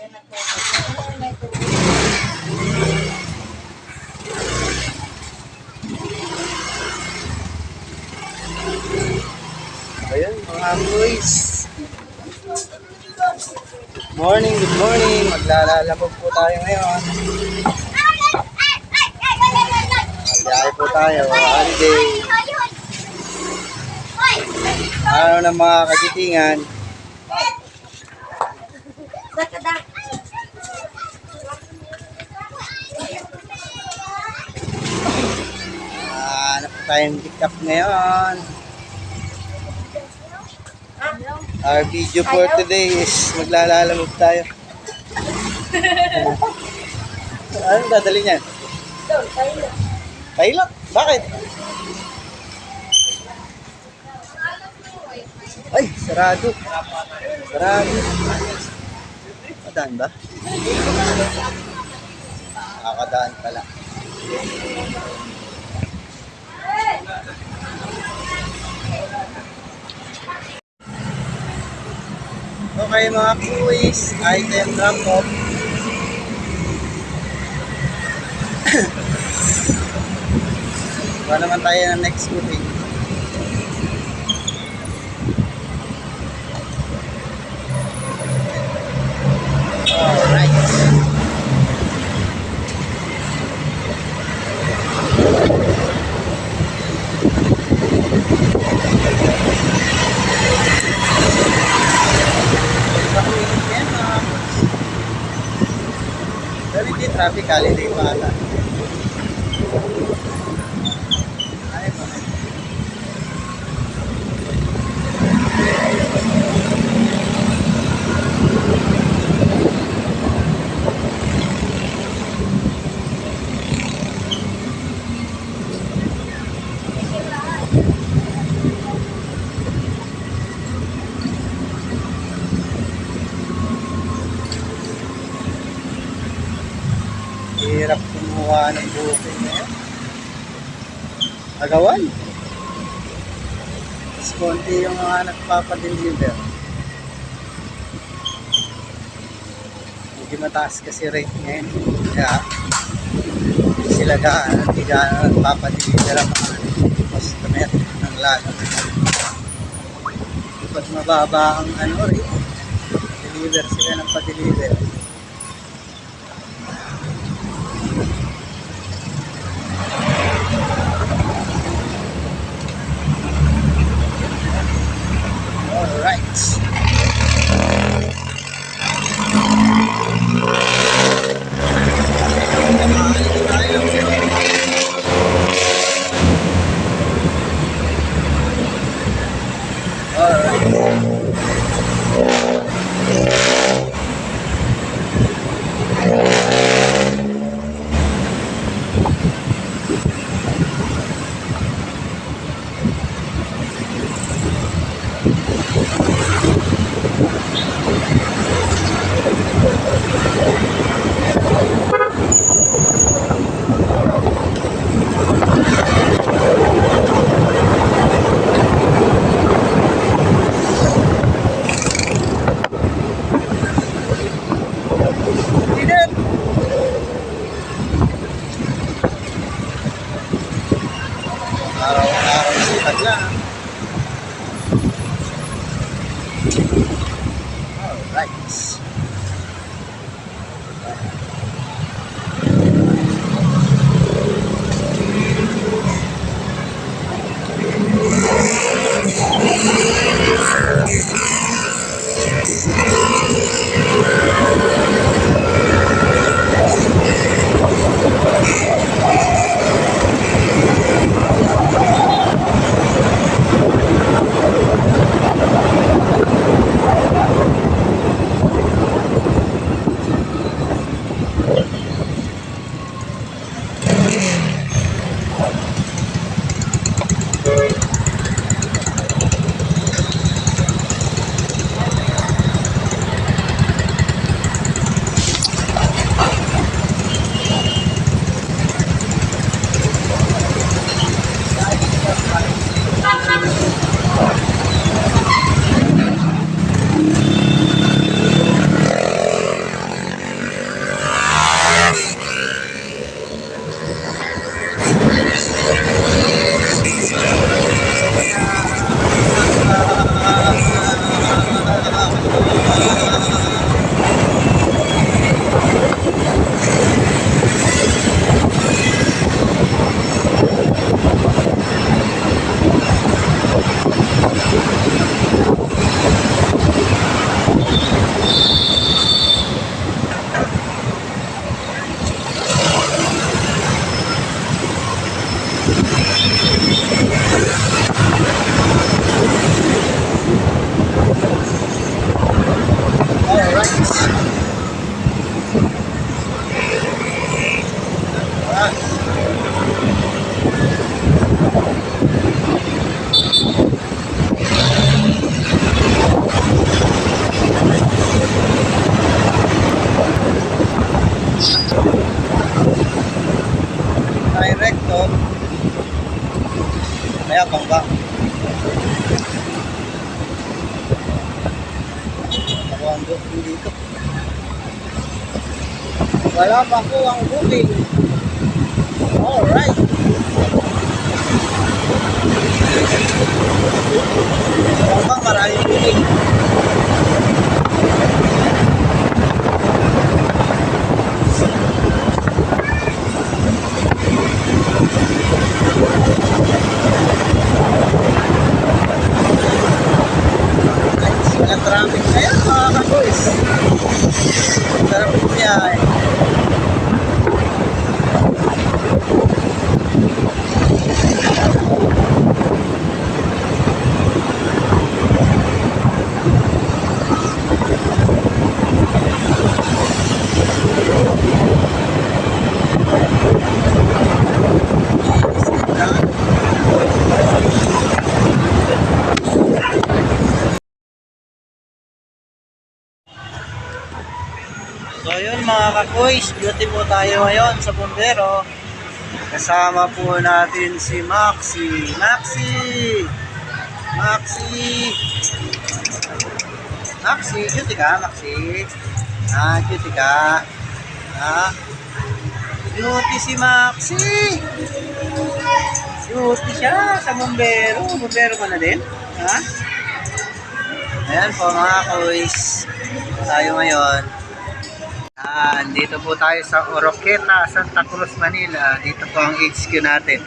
Ayun, mga boys. Good morning. Maglalalabog po tayo ngayon. Magbiyahe po tayo. Holiday. Araw ng mga kagitingan. Ano po tayong pick up ngayon? Our video for today is maglalalamog tayo. Anong dadali niyan? Pilot? Bakit? Ay, sarado. Sarado. Kadaan ba? Nakakadaan pala. Okay mga kuwis, item drop off. Ba naman tayo ng next booking. Alright. Pero hindi traffic holiday pa ata. Ay pa. Hirap kumuha ng booking na yan. Agawan. Mas konti yung mga nagpapadeliver. Hindi mataas kasi rate ngayon. Kaya sila hindi nagpapadeliver ang mga customer ng lahat. Ba't mababa ang rate? Deliver sila ng pa-deliver. Alright. Araw-araw sipag lang. Alright. Directo. Kaya bangga. Ako ang booking dito. Wala pa po ang booking. Alright. Mukhang maraming booking. Walang traffic na yan mga kaboys. Sarap niya eh. So yun mga kakoys, duty po tayo ngayon sa Bombero. Kasama po natin si Maxi. Maxi! Maxi, duty ka Maxi? Duty ka? Duty si Maxi! Duty siya sa Bombero. Bombero ka na din? Ayan po mga kakoys. Tayo ngayon. Dito po tayo sa Oroqueta, Santa Cruz, Manila. Dito po ang HQ natin.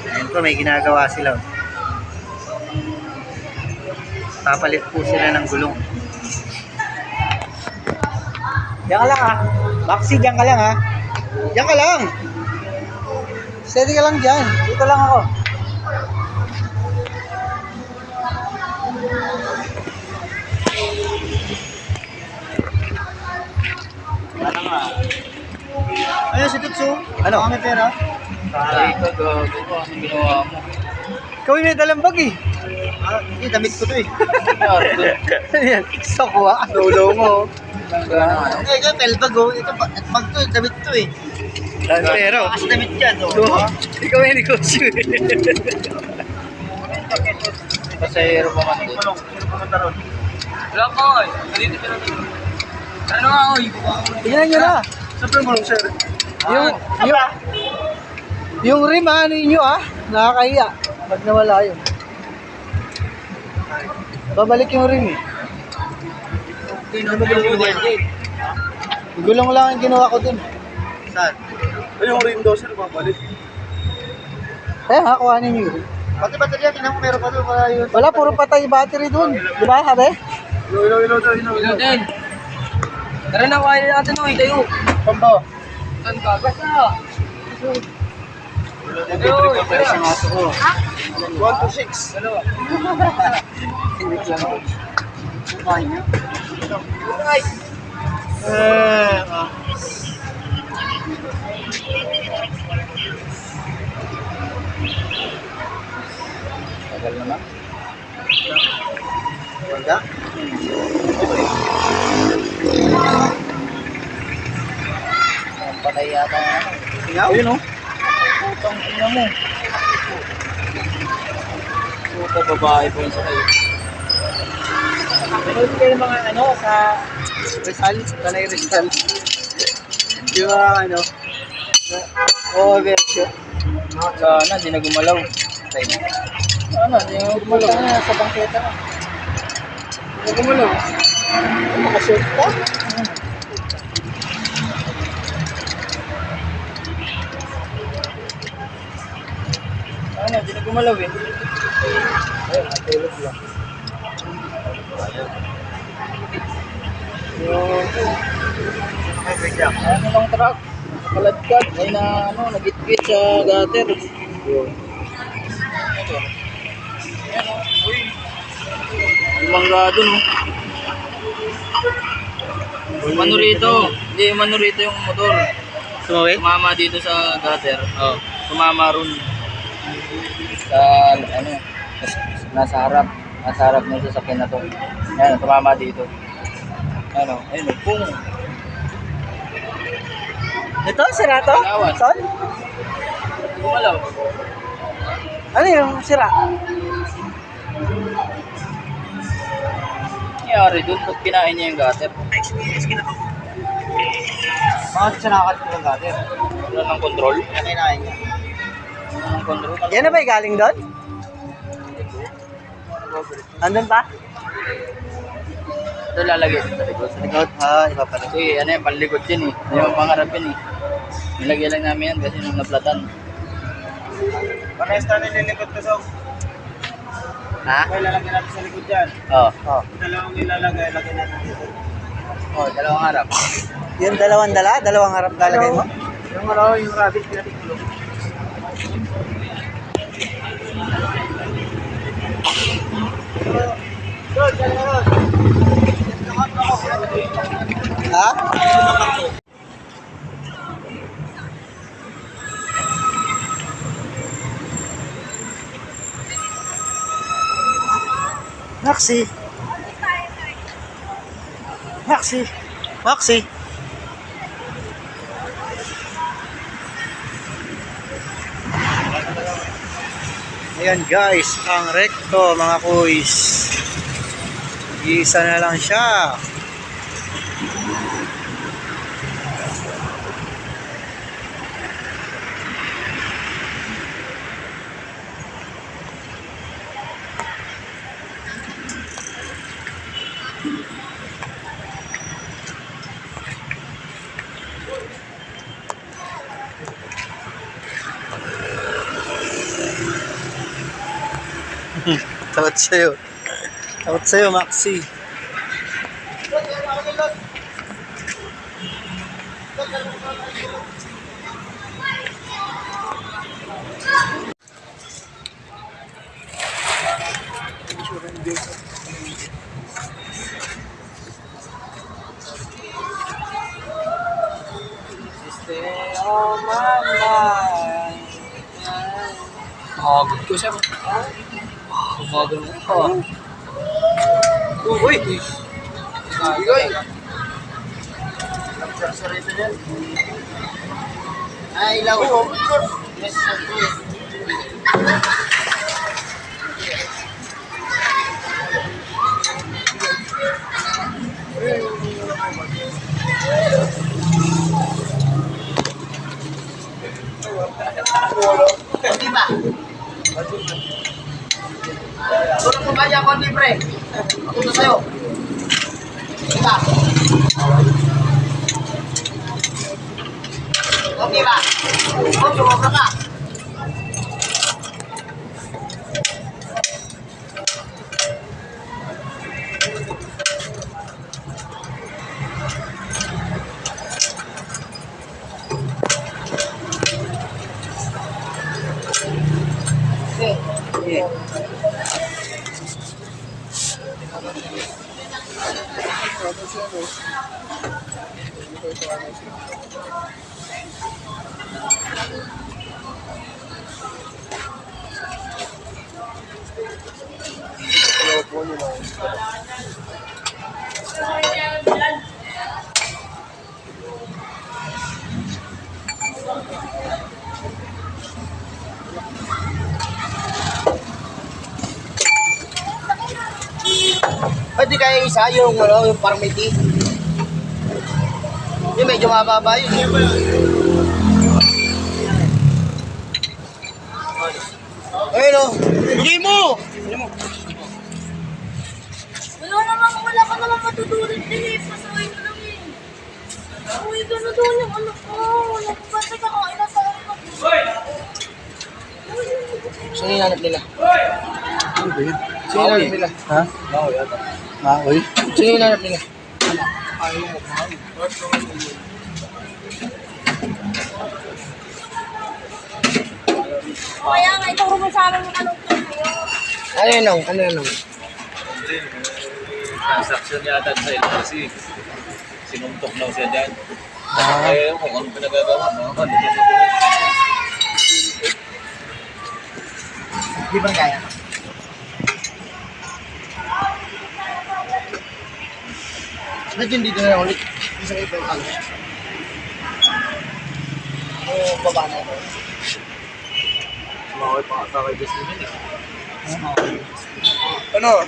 Ayan po, may ginagawa sila. Papalit po sila ng gulong. Diyan ka lang Maxi, diyan ka lang Diyan ka lang. Steady ka lang diyan. Dito lang ako. Ayun si Tutsu. Ano? Kami pera. Ay, kagago ko. Anong ginawa mo? Ikaw yung may dalang bag eh. Damit ko to eh. Yan. So, kuha. Lolo mo. Ito, tel bag oh. Ito, bag to, damit to eh. Pero. As damit yan oh. Ikaw yung negosyo eh. Pasahero pa man din. Sino pumunta ron? Wala ko eh. Dito pero dito. Ano nga oy? Tingnan nyo na. Sabi mo sir. Yung rim ninyo nakakahiya. Pag nawala yun. Babalik yung rim eh. Gulong lang ang ginawa ko dun. Saan? Yung rim daw sir, babalik. Kaya kuhanin nyo yung rim. Pati baterya, tingnan mo meron pa doon. Wala, puro patay battery dun. Diba, sabi? Ilaw din. Tara na, kuhain natin oy, tayo. Pambaw. Saan ka? Basta. Isang aso ko. 1 to 6. Dalawa. Hindi ko lang. Kumain niya. Ay. Tagal naman. Wala? Ang patay yata nga. Tingnan? Ayun o. Putang ina mo. Puta babae po yun sa kayo. Pwede kayo mga sa Rizal, Tanay Rizal. Di ba version. Sana, di na gumalaw. Sana, di mo gumalaw na sa bangketa. Di na gumalaw. Nakashoot pa. Ano, hindi na gumalaw eh. Ayun, natulog lang. Ano lang truck? Nakaladkad. Ay na ano, nagitgit sa gutter. Yun. Ito. Ayan o. Uy. Lumangga dun o. Umano rito. Hindi, umano rito yung motor. Sumawit? Sumama dito sa gutter. Oh. Sumama ron. Sa ano, nasa harap. Nasa harap ng sasakyan na to. Ayan, tumama dito. Ano, ayun, pung. Ito, sira to? Lawas. Son? Gumalaw. Ano yung sira? Nangyari dun, pag kinain niya yung gutter. Bakit siya nakakatulog ng gutter? Wala ng control. Kaya kinain niya. Wala ng control. Yan na ba yung galing doon? Nandun pa? Ito lalagay sa likod. Sa likod? Ah, iba pala. Kasi ano yan, panlikod yun eh. Yung pangarap yun eh. Nilagay lang namin yan kasi nung naplatan. Parehas na nililikod ko, Sok. Ha? Ilalagay natin sa likod dyan. Oo. Oh. Dalawang ilalagay, lagay natin dito. Oh, dalawang harap. Yung dalawang dala? Dalawang harap lalagay mo? Yung ano, yung rabbit pinatitulog. Ha? Maxi. Maxi. Maxi. Ayan guys, ang recto mga kuys. Isa na lang siya. Tawad sa'yo. Tawad sa'yo, Maxi. Stay on my mind. Pagod ko siya. Umagal mo ka. Uy! Bigay! Ay, ilaw. Yes, Konti ba? Tulong mo ba dyan, konti pre? Ako na sa'yo. Diba? Konti ba? O, sumobra ka. Okay. Pwede kaya isa yung, ano, yung parang may teeth. Yung medyo mababa yun. Ayun o. Bigay mo! Wala namang wala ka naman matutulog din eh. Pasaway mo lang eh. Uy, gano'n doon yung ano ko. Nagbantay ka kakain na sa akin ako. Sino yung hanap nila? Ano ba yun? Sino yung hanap nila? Ha? Maui yata. Maoy? Sino yung hanap nila? Kaya nga, ituro mo sa amin yung anong kayo. Ano yun lang? Ano yun lang? Transaction yata sa ilo kasi sinuntok lang siya dyan. Ah. Kaya kung ano pinagagawa, mga kanila. Di ba kaya? Ba't yun dito na lang ulit? Isang ito yung kalo. Oo, baba na ito. Sumaway pa ka kay Justin yun eh. Ano?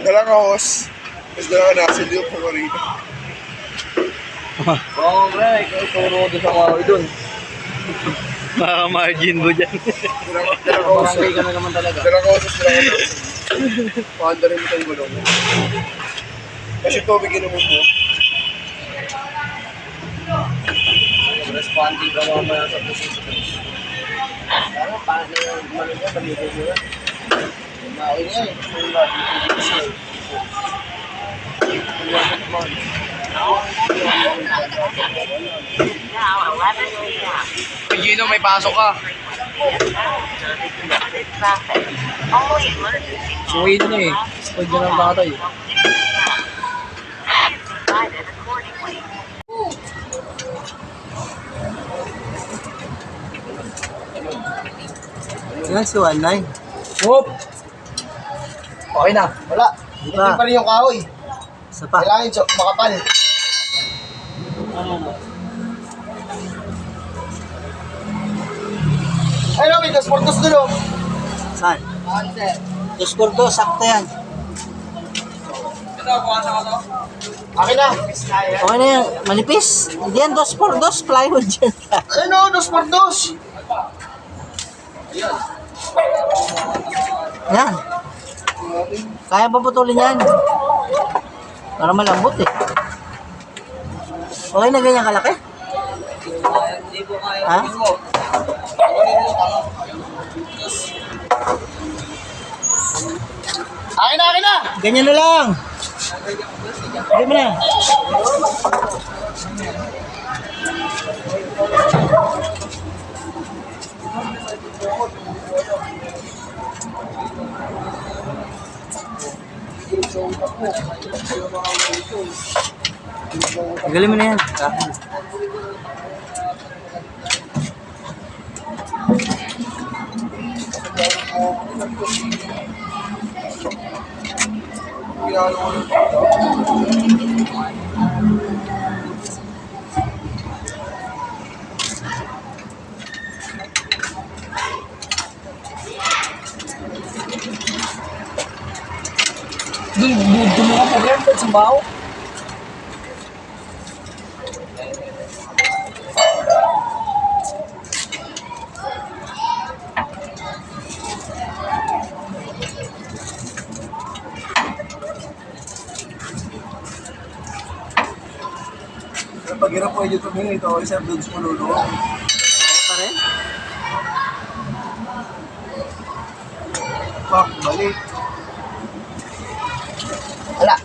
Dala ka host. Tapos dala ka nasa liyo po rito. Oo, bro. Ikaw turo doon sa Maui doon. Baka margin mo dyan. Dala ka host. Barangay ka na naman talaga. Dala ka host. Dala ka nasa. Paanda rin mo itong gulong. Kasi tubig inumin mo. Responding ka mamaya sa position. Ano, paano yung ano niya, balito niya? Maui niya eh. Gino, may pasok ka. Suwayin na eh. Squad na ng bata eh. Yan si 19. Whoop! Okay na. Wala. Hindi pa rin yung kahoy. Isa pa. Kailangan yung makapal. Ay, no, may 2 por 2 dulo. Saan? Dos por dos, sakto yan. Akin na. Okay na yan. Manipis. Hindi yan 2x2 plywood yan. Ay, no, 2 por 2. Yan. Kaya pa putulin yan. Para malambot eh. Okay na ganyan kalaki? Ha? Akin na, akin na. Ganyan na lang. Hindi mo na. Tagalin mo na yan. Doon mo ka program sa baho. Pag hirap po yung tumingin, ito ay sa vlogs mo lolo. Pa rin? Pak, balik. Wala.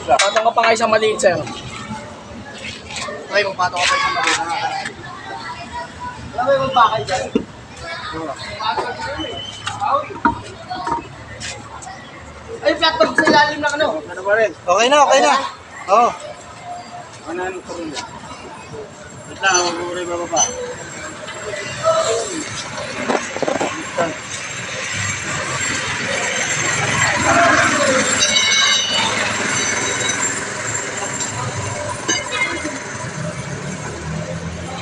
Patong ka pa nga isang maliit sa'yo. Okay, magpato ka pa isang mali. Wala ba yung magbakay dyan? Ay, platform sa ilalim ng ano? Ano ba rin? Okay na, okay na. Oo. Ano ano pa rin? Wait lang, mag-uray ba ba?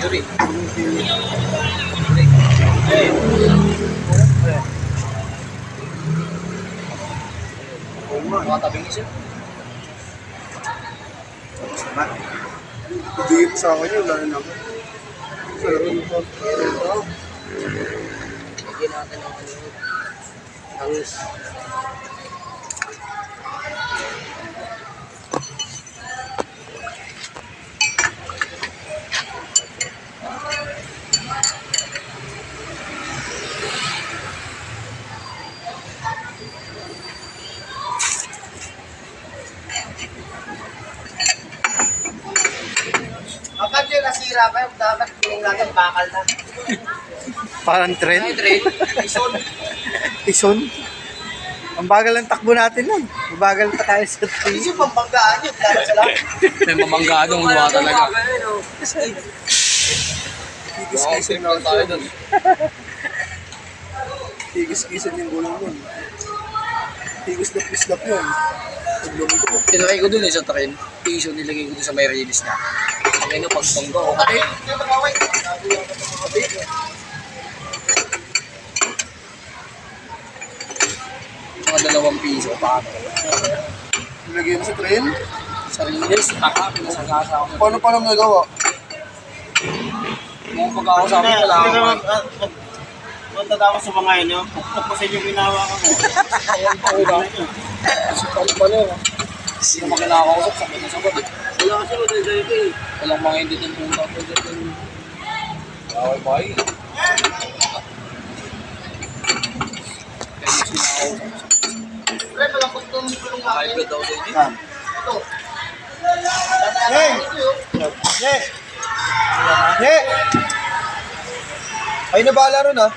Yuri. Mga tabing isip. Hindi sa akin yun, lalo na ako. Sa rin po. Lagyan natin ng ano. Hangis. nasira pa yung dapat yung natin bakal na. Parang trend. Ison. Ang bagal ng takbo natin nun. Mabagal pa tayo sa tree. Kasi pambanggaan yun, lalo sa lahat. May mamanggadong luwa talaga. Tigis-kisan lang tayo dun. Tigis-kisan yung gulong nun. Tigis na pislap yun. Paglumiko. Tinry ko dun sa train. Piso nilagay ko dun sa may release na. Kaya nga pagpangga ko. Kati. Mga 2 piso. Paano? Nilagay mo sa train. Sa release. Pinasagasa ako. Paano pa naman nagawa? Kung pag ako sa amin, wala ako. Punta ako sa mga inyo, pukpuk ko sa inyo ginawa ko. Sipal pala. Hindi naman kinakausap. Sabi na sagot eh. Wala kasi madadalito eh. Walang mga hindi din punta ko dyan. Bawal ba eh. Kaya hindi kinakausap. Pre, malapot itong gulong nga. Kahit ba daw sa inyo? Ito. Hey! Hey! Hey! Ay, nabala ron ah.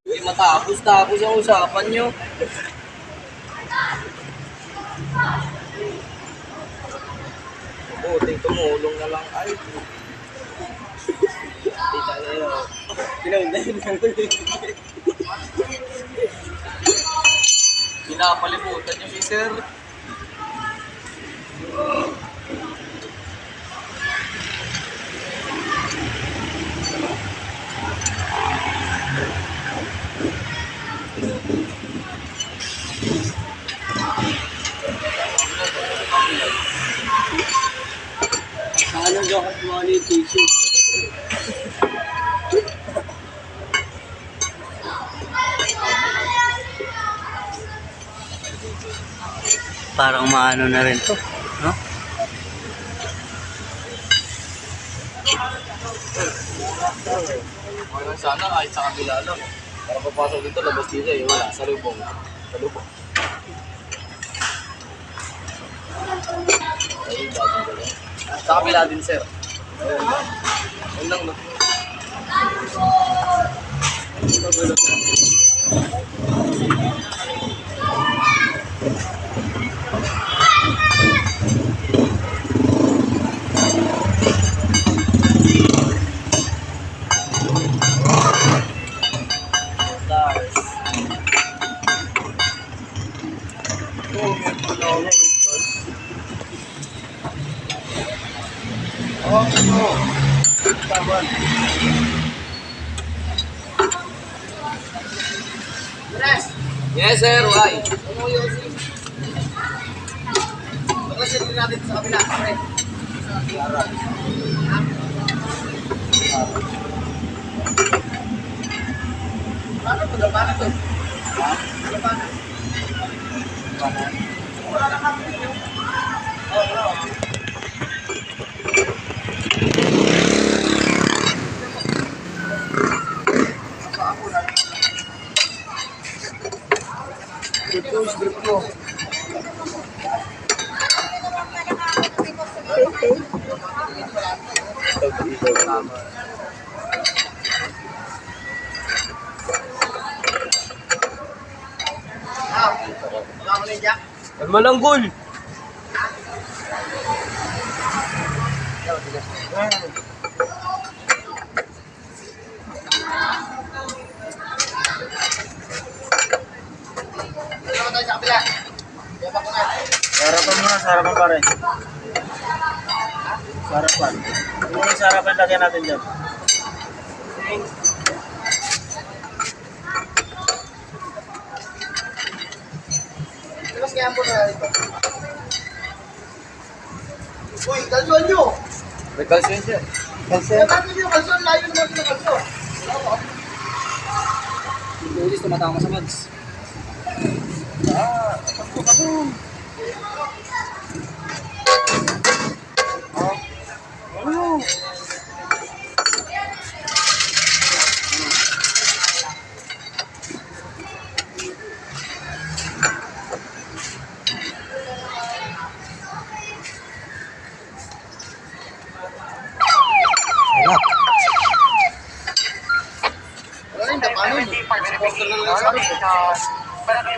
Hindi matapos-tapos ang usapan nyo. Buting tumulong na lang ay. Hindi tayo. Pinapalimutan nyo si sir. Ano daw kasi mga yung tissue? Parang maano na rin to. No? Okay lang sana kahit sa kabila lang. Para papasok dito, labas dito eh. Wala, sa lubong. Sa lubong. Ay, bagong gala. Sa kabila din, sir. Ayun lang, no? Yes, sir. Why? Kasi natin sa kabila, pre. Paano ito? Paano ito? Paano? Wala na kami. Malanggol. Sa kabila. Sarapan muna, sarapan pa rin. Sarapan. Yung sarapan lagyan natin dyan. Tapos kaya po na ito. Uy, kalson nyo! May calcium siya. Kaya natin yung kalson, layo naman sa kalson. Tulis, tumatama sa mags.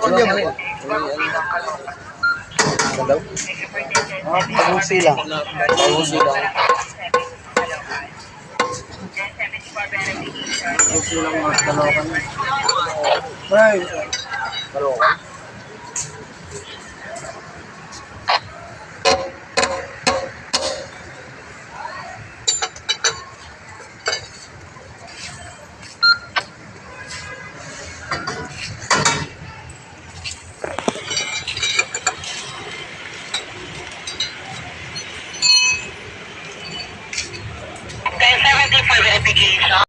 Pamilya mo. Ano daw? Pag-usi lang. Pausi lang. Pag-usi lang mga dalawakan. Bye. Kalokan. Then 70 for verification.